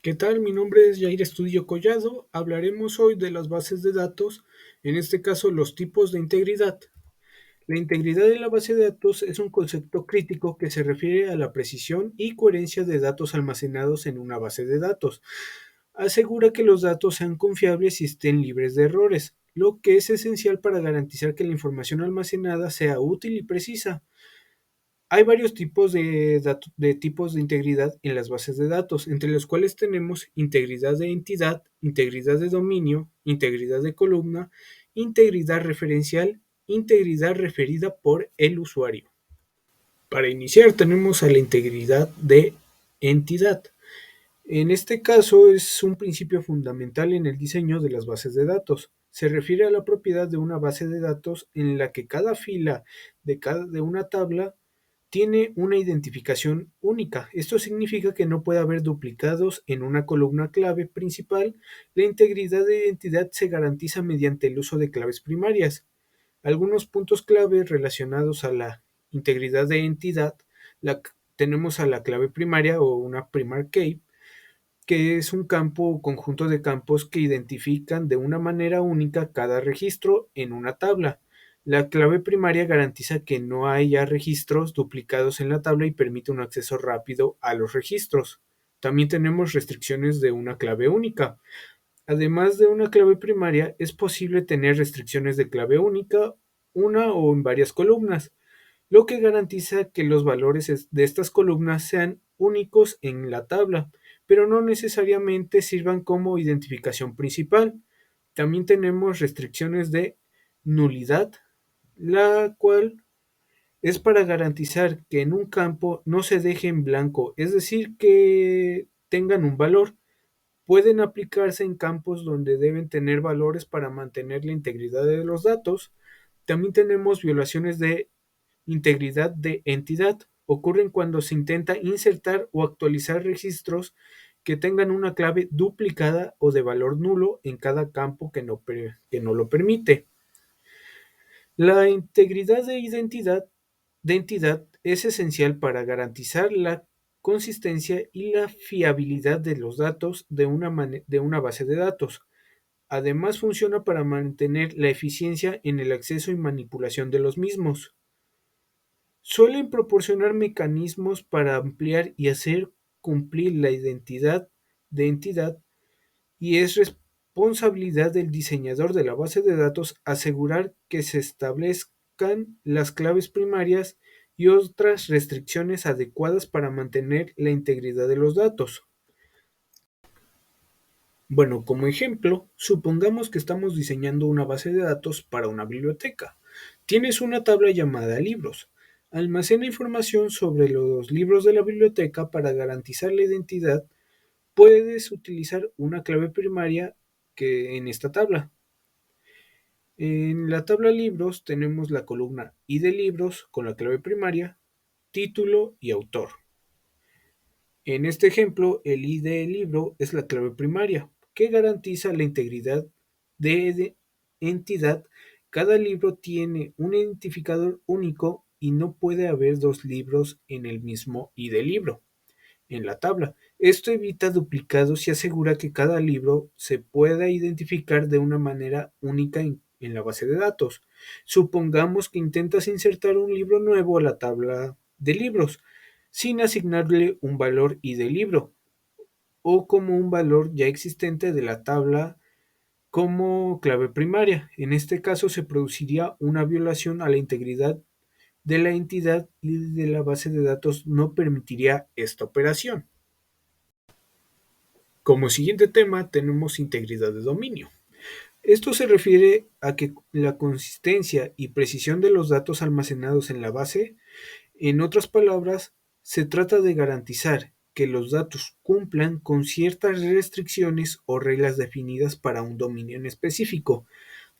¿Qué tal? Mi nombre es Jair Estudio Collado. Hablaremos hoy de las bases de datos, en este caso los tipos de integridad. La integridad de la base de datos es un concepto crítico que se refiere a la precisión y coherencia de datos almacenados en una base de datos. Asegura que los datos sean confiables y estén libres de errores, lo que es esencial para garantizar que la información almacenada sea útil y precisa. Hay varios tipos de tipos de integridad en las bases de datos, entre los cuales tenemos integridad de entidad, integridad de dominio, integridad de columna, integridad referencial, integridad referida por el usuario. Para iniciar tenemos a la integridad de entidad. En este caso es un principio fundamental en el diseño de las bases de datos. Se refiere a la propiedad de una base de datos en la que cada fila de una tabla tiene una identificación única. Esto significa que no puede haber duplicados en una columna clave principal. La integridad de identidad se garantiza mediante el uso de claves primarias. Algunos puntos clave relacionados a la integridad de entidad tenemos a la clave primaria o una primary key, que es un campo o conjunto de campos que identifican de una manera única cada registro en una tabla. La clave primaria garantiza que no haya registros duplicados en la tabla y permite un acceso rápido a los registros. También tenemos restricciones de una clave única. Además de una clave primaria, es posible tener restricciones de clave única, una o en varias columnas, lo que garantiza que los valores de estas columnas sean únicos en la tabla, pero no necesariamente sirvan como identificación principal. También tenemos restricciones de nulidad, la cual es para garantizar que en un campo no se deje en blanco, es decir, que tengan un valor. Pueden aplicarse en campos donde deben tener valores para mantener la integridad de los datos. También tenemos violaciones de integridad de entidad. Ocurren cuando se intenta insertar o actualizar registros que tengan una clave duplicada o de valor nulo en cada campo que no lo permite. La integridad de entidad es esencial para garantizar la consistencia y la fiabilidad de los datos de una base de datos. Además, funciona para mantener la eficiencia en el acceso y manipulación de los mismos. Suelen proporcionar mecanismos para ampliar y hacer cumplir la identidad de entidad, y es responsabilidad del diseñador de la base de datos asegurar que se establezcan las claves primarias y otras restricciones adecuadas para mantener la integridad de los datos. Bueno, como ejemplo, supongamos que estamos diseñando una base de datos para una biblioteca. Tienes una tabla llamada libros. Almacena información sobre los libros de la biblioteca. Para garantizar la identidad, puedes utilizar una clave primaria que en esta tabla. En la tabla libros tenemos la columna ID de libros con la clave primaria, título y autor. En este ejemplo, el ID del libro es la clave primaria, que garantiza la integridad de entidad. Cada libro tiene un identificador único y no puede haber dos libros en el mismo ID libro en la tabla. Esto evita duplicados y asegura que cada libro se pueda identificar de una manera única en la base de datos. Supongamos que intentas insertar un libro nuevo a la tabla de libros sin asignarle un valor ID libro o como un valor ya existente de la tabla como clave primaria. En este caso se produciría una violación a la integridad de la entidad y de la base de datos no permitiría esta operación. Como siguiente tema tenemos integridad de dominio. Esto se refiere a que la consistencia y precisión de los datos almacenados en la base. En otras palabras, se trata de garantizar que los datos cumplan con ciertas restricciones o reglas definidas para un dominio en específico.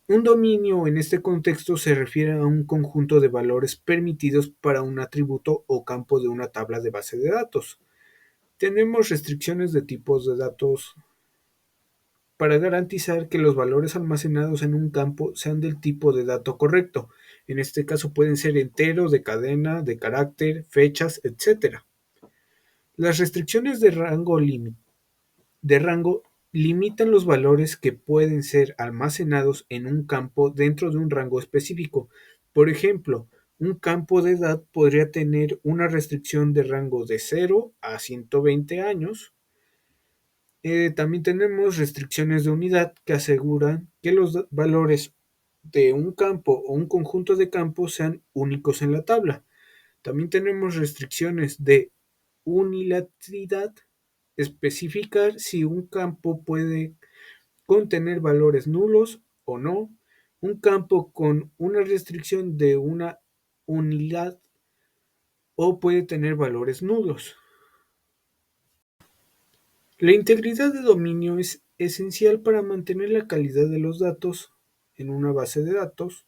Un dominio en este contexto se refiere a un conjunto de valores permitidos para un atributo o campo de una tabla de base de datos. Tenemos restricciones de tipos de datos para garantizar que los valores almacenados en un campo sean del tipo de dato correcto. En este caso pueden ser enteros, de cadena, de carácter, fechas, etc. Las restricciones de rango limitan los valores que pueden ser almacenados en un campo dentro de un rango específico. Por ejemplo, un campo de edad podría tener una restricción de rango de 0 a 120 años. También tenemos restricciones de unidad que aseguran que los valores de un campo o un conjunto de campos sean únicos en la tabla. También tenemos restricciones de unilateralidad, especificar si un campo puede contener valores nulos o no. Un campo con una restricción de una unidad o puede tener valores nulos. La integridad de dominio es esencial para mantener la calidad de los datos en una base de datos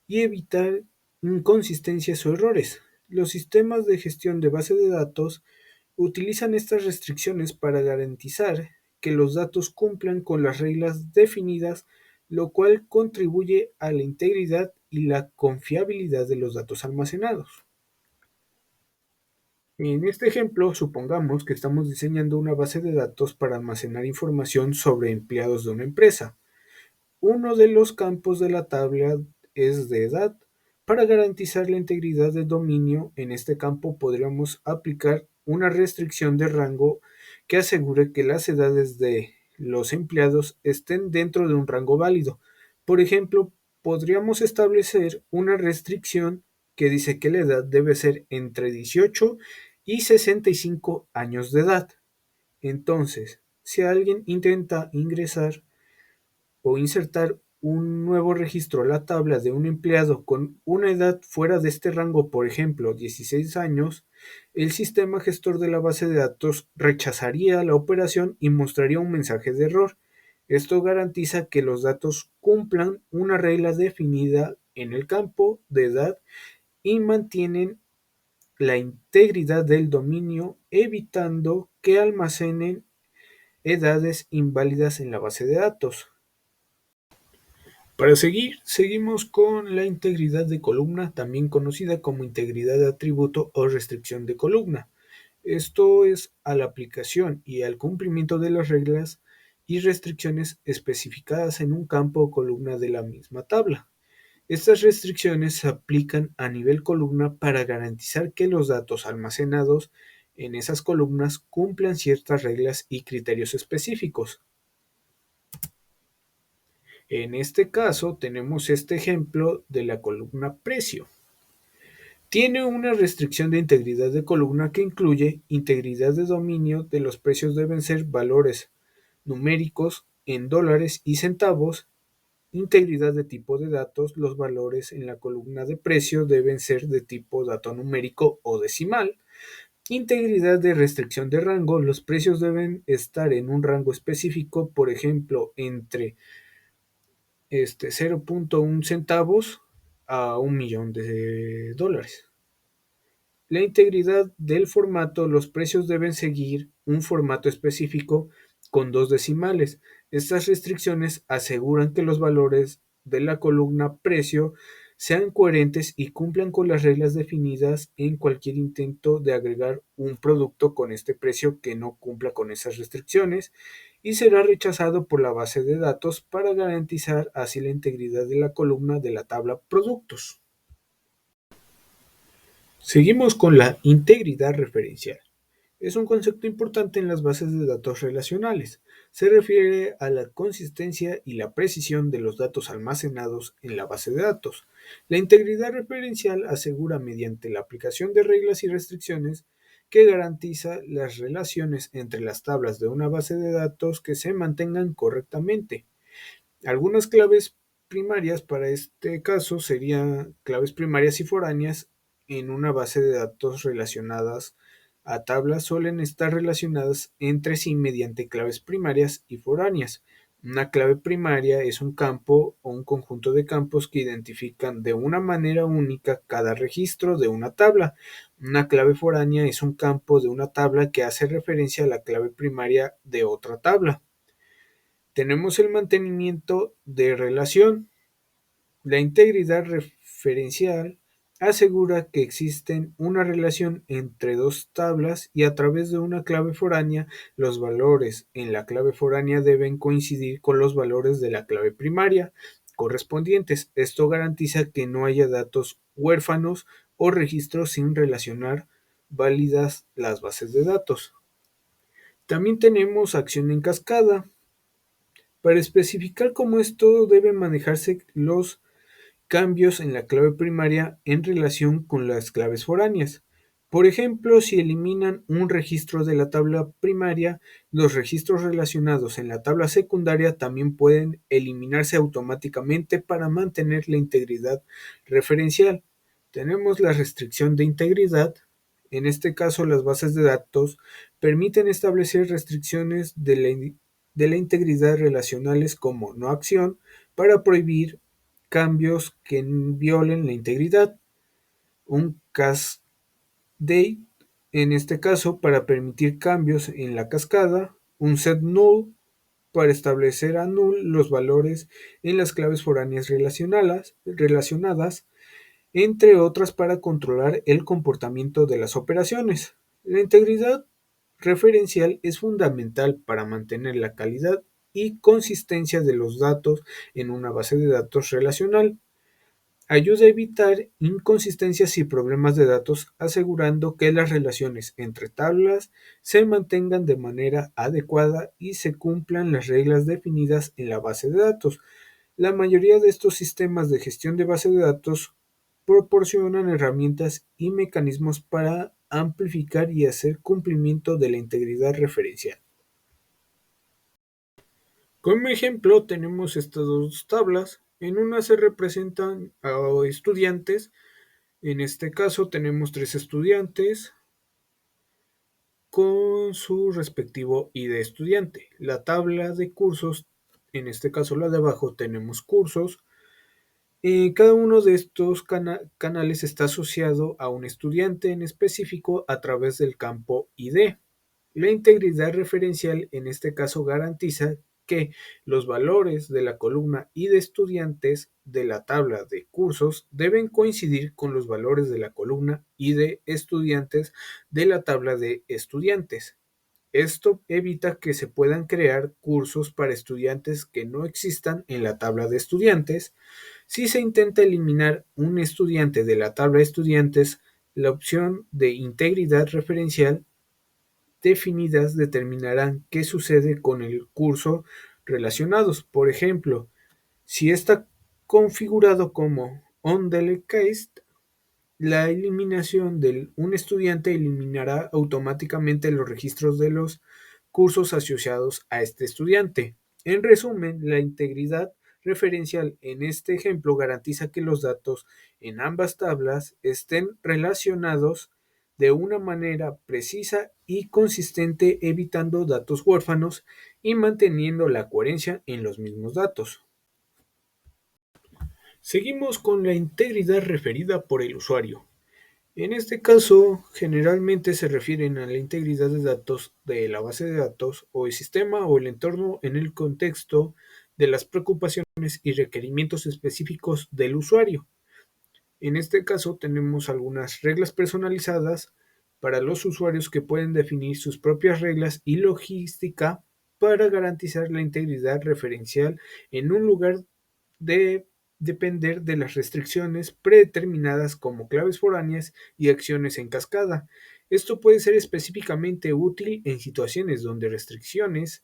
y evitar inconsistencias o errores. Los sistemas de gestión de base de datos utilizan estas restricciones para garantizar que los datos cumplan con las reglas definidas, lo cual contribuye a la integridad y la confiabilidad de los datos almacenados. En este ejemplo, supongamos que estamos diseñando una base de datos para almacenar información sobre empleados de una empresa. Uno de los campos de la tabla es de edad. Para garantizar la integridad del dominio, en este campo podríamos aplicar una restricción de rango que asegure que las edades de los empleados estén dentro de un rango válido. Por ejemplo, podríamos establecer una restricción que dice que la edad debe ser entre 18 y 65 años de edad. Entonces, si alguien intenta ingresar o insertar un nuevo registro a la tabla de un empleado con una edad fuera de este rango, por ejemplo, 16 años, el sistema gestor de la base de datos rechazaría la operación y mostraría un mensaje de error. Esto garantiza que los datos cumplan una regla definida en el campo de edad y mantienen la integridad del dominio, evitando que almacenen edades inválidas en la base de datos. Para seguir, seguimos con la integridad de columna, también conocida como integridad de atributo o restricción de columna. Esto es a la aplicación y al cumplimiento de las reglas y restricciones especificadas en un campo o columna de la misma tabla. Estas restricciones se aplican a nivel columna para garantizar que los datos almacenados en esas columnas cumplan ciertas reglas y criterios específicos. En este caso tenemos este ejemplo de la columna precio. Tiene una restricción de integridad de columna que incluye integridad de dominio de los precios deben ser valores numéricos en dólares y centavos, integridad de tipo de datos, los valores en la columna de precio deben ser de tipo dato numérico o decimal, integridad de restricción de rango, los precios deben estar en un rango específico, por ejemplo, entre 0.1 centavos a 1 millón de dólares. La integridad del formato, los precios deben seguir un formato específico con dos decimales. Estas restricciones aseguran que los valores de la columna precio sean coherentes y cumplan con las reglas definidas en cualquier intento de agregar un producto con este precio que no cumpla con esas restricciones y será rechazado por la base de datos para garantizar así la integridad de la columna de la tabla productos. Seguimos con la integridad referencial. Es un concepto importante en las bases de datos relacionales. Se refiere a la consistencia y la precisión de los datos almacenados en la base de datos. La integridad referencial asegura mediante la aplicación de reglas y restricciones que garantiza las relaciones entre las tablas de una base de datos que se mantengan correctamente. Algunas claves primarias para este caso serían claves primarias y foráneas en una base de datos relacionadas a tablas suelen estar relacionadas entre sí mediante claves primarias y foráneas. Una clave primaria es un campo o un conjunto de campos que identifican de una manera única cada registro de una tabla. Una clave foránea es un campo de una tabla que hace referencia a la clave primaria de otra tabla. Tenemos el mantenimiento de relación. La integridad referencial asegura que existen una relación entre dos tablas y a través de una clave foránea, los valores en la clave foránea deben coincidir con los valores de la clave primaria correspondientes. Esto garantiza que no haya datos huérfanos o registros sin relacionar válidas las bases de datos. También tenemos acción en cascada. Para especificar cómo esto debe manejarse los cambios en la clave primaria en relación con las claves foráneas. Por ejemplo, si eliminan un registro de la tabla primaria, los registros relacionados en la tabla secundaria también pueden eliminarse automáticamente para mantener la integridad referencial. Tenemos la restricción de integridad. En este caso, las bases de datos permiten establecer restricciones de la integridad relacionales como no acción para prohibir cambios que violen la integridad. Un cascade, en este caso, para permitir cambios en la cascada. Un set null, para establecer a null los valores en las claves foráneas relacionadas, entre otras para controlar el comportamiento de las operaciones. La integridad referencial es fundamental para mantener la calidad y consistencia de los datos en una base de datos relacional. Ayuda a evitar inconsistencias y problemas de datos, asegurando que las relaciones entre tablas se mantengan de manera adecuada y se cumplan las reglas definidas en la base de datos. La mayoría de estos sistemas de gestión de base de datos proporcionan herramientas y mecanismos para amplificar y hacer cumplimiento de la integridad referencial. Como ejemplo, tenemos estas dos tablas. En una se representan a estudiantes. En este caso tenemos tres estudiantes con su respectivo ID estudiante. La tabla de cursos, en este caso la de abajo, tenemos cursos. Cada uno de estos canales está asociado a un estudiante en específico a través del campo ID. La integridad referencial en este caso garantiza que los valores de la columna y de estudiantes de la tabla de cursos deben coincidir con los valores de la columna y de estudiantes de la tabla de estudiantes. Esto evita que se puedan crear cursos para estudiantes que no existan en la tabla de estudiantes. Si se intenta eliminar un estudiante de la tabla de estudiantes, la opción de integridad referencial definidas determinarán qué sucede con el curso relacionados. Por ejemplo, si está configurado como onDelegate, la eliminación de un estudiante eliminará automáticamente los registros de los cursos asociados a este estudiante. En resumen, la integridad referencial en este ejemplo garantiza que los datos en ambas tablas estén relacionados de una manera precisa y consistente, evitando datos huérfanos y manteniendo la coherencia en los mismos datos. Seguimos con la integridad referida por el usuario. En este caso, generalmente se refieren a la integridad de datos de la base de datos o el sistema o el entorno en el contexto de las preocupaciones y requerimientos específicos del usuario. En este caso, tenemos algunas reglas personalizadas para los usuarios que pueden definir sus propias reglas y logística para garantizar la integridad referencial en un lugar de depender de las restricciones predeterminadas como claves foráneas y acciones en cascada. Esto puede ser específicamente útil en situaciones donde restricciones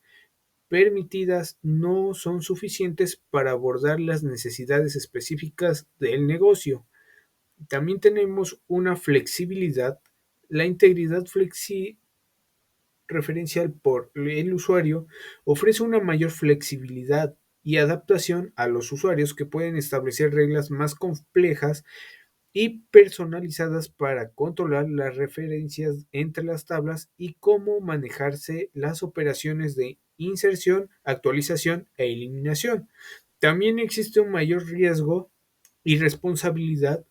permitidas no son suficientes para abordar las necesidades específicas del negocio. También tenemos una flexibilidad. La integridad referencial por el usuario ofrece una mayor flexibilidad y adaptación a los usuarios que pueden establecer reglas más complejas y personalizadas para controlar las referencias entre las tablas y cómo manejarse las operaciones de inserción, actualización e eliminación. También existe un mayor riesgo y responsabilidad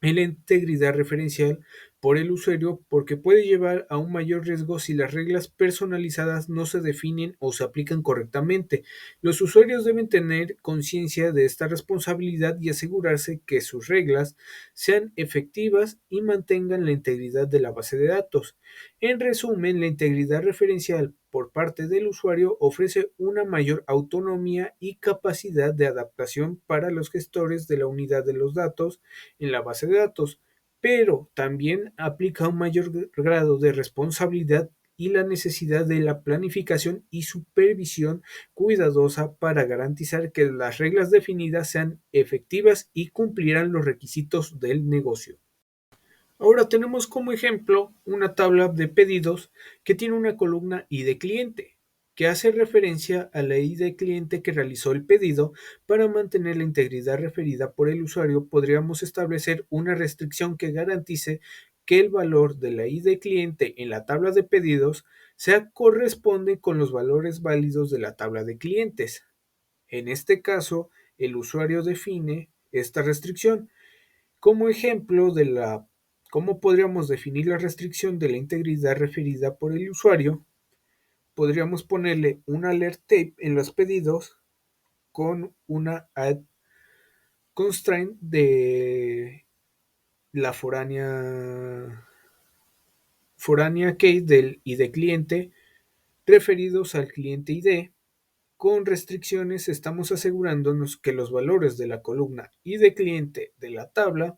en la integridad referencial por el usuario porque puede llevar a un mayor riesgo si las reglas personalizadas no se definen o se aplican correctamente. Los usuarios deben tener conciencia de esta responsabilidad y asegurarse que sus reglas sean efectivas y mantengan la integridad de la base de datos. En resumen, la integridad referencial por parte del usuario ofrece una mayor autonomía y capacidad de adaptación para los gestores de la unidad de los datos en la base de datos, pero también aplica un mayor grado de responsabilidad y la necesidad de la planificación y supervisión cuidadosa para garantizar que las reglas definidas sean efectivas y cumplirán los requisitos del negocio. Ahora tenemos como ejemplo una tabla de pedidos que tiene una columna ID cliente, que hace referencia a la ID cliente que realizó el pedido. Para mantener la integridad referida por el usuario, podríamos establecer una restricción que garantice que el valor de la ID cliente en la tabla de pedidos sea corresponde con los valores válidos de la tabla de clientes. En este caso, el usuario define esta restricción como ejemplo de cómo podríamos definir la restricción de la integridad referida por el usuario. Podríamos ponerle un alert tape en los pedidos con una add constraint de la foránea key del ID cliente referidos al cliente ID. Con restricciones estamos asegurándonos que los valores de la columna ID cliente de la tabla.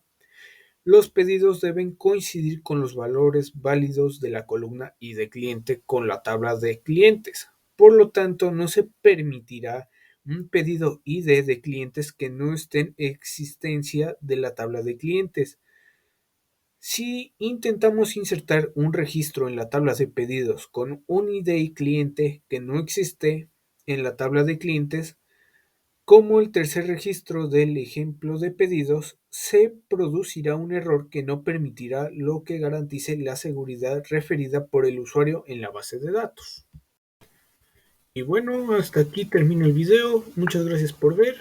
Los pedidos deben coincidir con los valores válidos de la columna ID cliente con la tabla de clientes. Por lo tanto, no se permitirá un pedido ID de clientes que no esté en existencia de la tabla de clientes. Si intentamos insertar un registro en la tabla de pedidos con un ID cliente que no existe en la tabla de clientes, como el tercer registro del ejemplo de pedidos, se producirá un error que no permitirá lo que garantice la seguridad referida por el usuario en la base de datos. Y bueno, hasta aquí termina el video. Muchas gracias por ver.